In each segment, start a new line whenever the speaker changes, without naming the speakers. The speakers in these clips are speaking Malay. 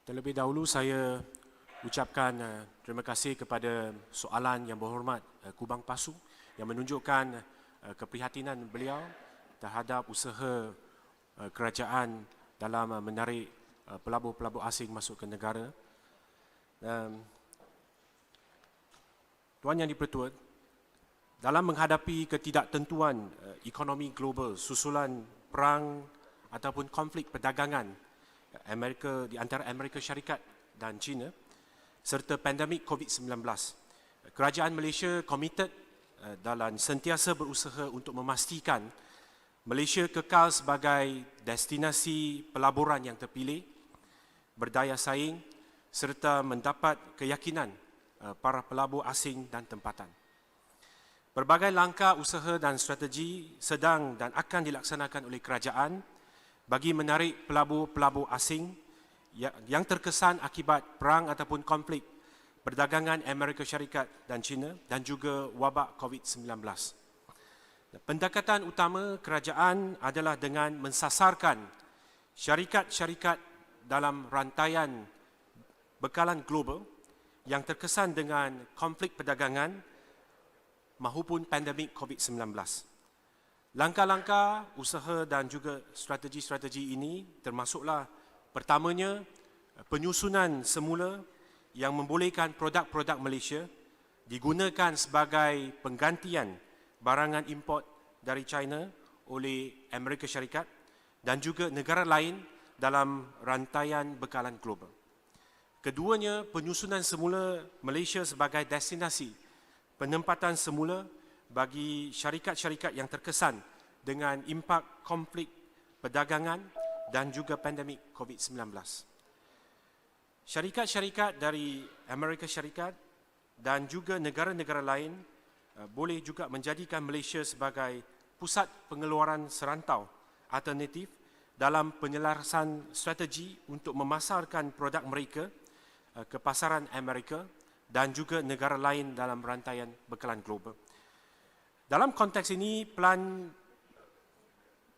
Terlebih dahulu saya ucapkan terima kasih kepada soalan yang berhormat Kubang Pasu yang menunjukkan keprihatinan beliau terhadap usaha kerajaan dalam menarik pelabur-pelabur asing masuk ke negara. Tuan Yang di-Pertua, dalam menghadapi ketidaktentuan ekonomi global susulan perang ataupun konflik perdagangan di antara Amerika Syarikat dan China serta pandemik COVID-19, kerajaan Malaysia komited dalam sentiasa berusaha untuk memastikan Malaysia kekal sebagai destinasi pelaburan yang terpilih, berdaya saing serta mendapat keyakinan para pelabur asing dan tempatan. Berbagai langkah usaha dan strategi sedang dan akan dilaksanakan oleh kerajaan bagi menarik pelabur-pelabur asing yang terkesan akibat perang ataupun konflik perdagangan Amerika Syarikat dan China dan juga wabak COVID-19. Pendekatan utama kerajaan adalah dengan mensasarkan syarikat-syarikat dalam rantaian bekalan global yang terkesan dengan konflik perdagangan mahupun pandemik COVID-19. Langkah-langkah usaha dan juga strategi-strategi ini termasuklah pertamanya penyusunan semula yang membolehkan produk-produk Malaysia digunakan sebagai penggantian barangan import dari China oleh Amerika Syarikat dan juga negara lain dalam rantaian bekalan global. Keduanya, penyusunan semula Malaysia sebagai destinasi penempatan semula bagi syarikat-syarikat yang terkesan dengan impak konflik perdagangan dan juga pandemik COVID-19. Syarikat-syarikat dari Amerika Syarikat dan juga negara-negara lain boleh juga menjadikan Malaysia sebagai pusat pengeluaran serantau alternatif dalam penyelarasan strategi untuk memasarkan produk mereka ke pasaran Amerika dan juga negara lain dalam rantaian bekalan global. Dalam konteks ini, Pelan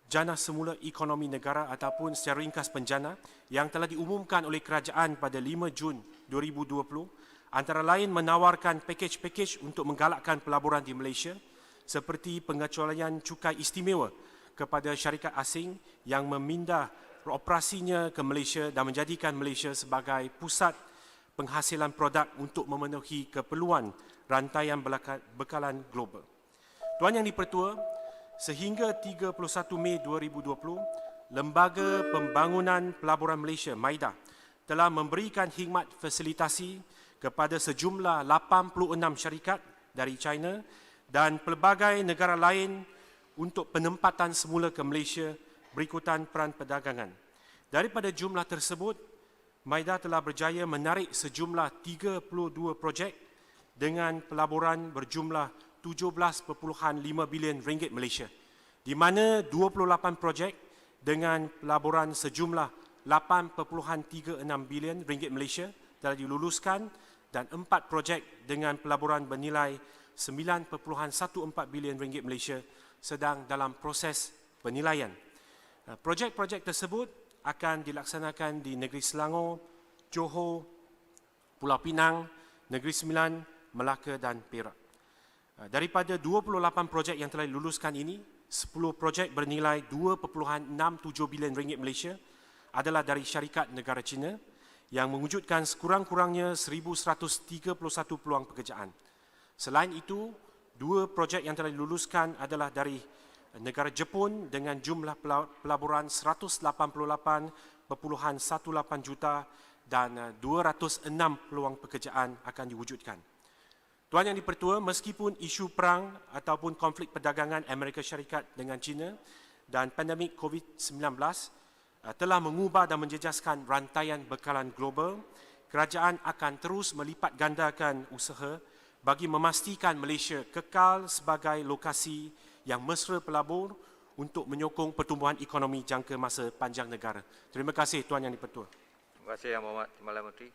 Jana Semula Ekonomi Negara ataupun secara ringkas penjana yang telah diumumkan oleh kerajaan pada 5 Jun 2020 antara lain menawarkan pakej-pakej untuk menggalakkan pelaburan di Malaysia seperti pengecualian cukai istimewa kepada syarikat asing yang memindah operasinya ke Malaysia dan menjadikan Malaysia sebagai pusat penghasilan produk untuk memenuhi keperluan rantaian bekalan global. Tuan Yang di-Pertua, sehingga 31 Mei 2020, Lembaga Pembangunan Pelaburan Malaysia, MAIDA, telah memberikan khidmat fasilitasi kepada sejumlah 86 syarikat dari China dan pelbagai negara lain untuk penempatan semula ke Malaysia berikutan peran perdagangan. Daripada jumlah tersebut, MAIDA telah berjaya menarik sejumlah 32 projek dengan pelaburan berjumlah 17.5 bilion ringgit Malaysia, di mana 28 projek dengan pelaburan sejumlah 8.36 bilion ringgit Malaysia telah diluluskan dan 4 projek dengan pelaburan bernilai 9.14 bilion ringgit Malaysia sedang dalam proses penilaian. Projek-projek tersebut akan dilaksanakan di Negeri Selangor, Johor, Pulau Pinang, Negeri Sembilan, Melaka dan Perak. Daripada 28 projek yang telah diluluskan ini, 10 projek bernilai 2.67 bilion ringgit Malaysia adalah dari syarikat negara China yang mewujudkan sekurang-kurangnya 1,131 peluang pekerjaan. Selain itu, 2 projek yang telah diluluskan adalah dari negara Jepun dengan jumlah pelaburan 188.18 juta dan 206 peluang pekerjaan akan diwujudkan. Tuan Yang di-Pertua, meskipun isu perang ataupun konflik perdagangan Amerika Syarikat dengan China dan pandemik COVID-19 telah mengubah dan menjejaskan rantaian bekalan global, kerajaan akan terus melipat gandakan usaha bagi memastikan Malaysia kekal sebagai lokasi yang mesra pelabur untuk menyokong pertumbuhan ekonomi jangka masa panjang negara. Terima kasih Tuan Yang di-Pertua.
Terima kasih Yang Berhormat Timbalan Menteri.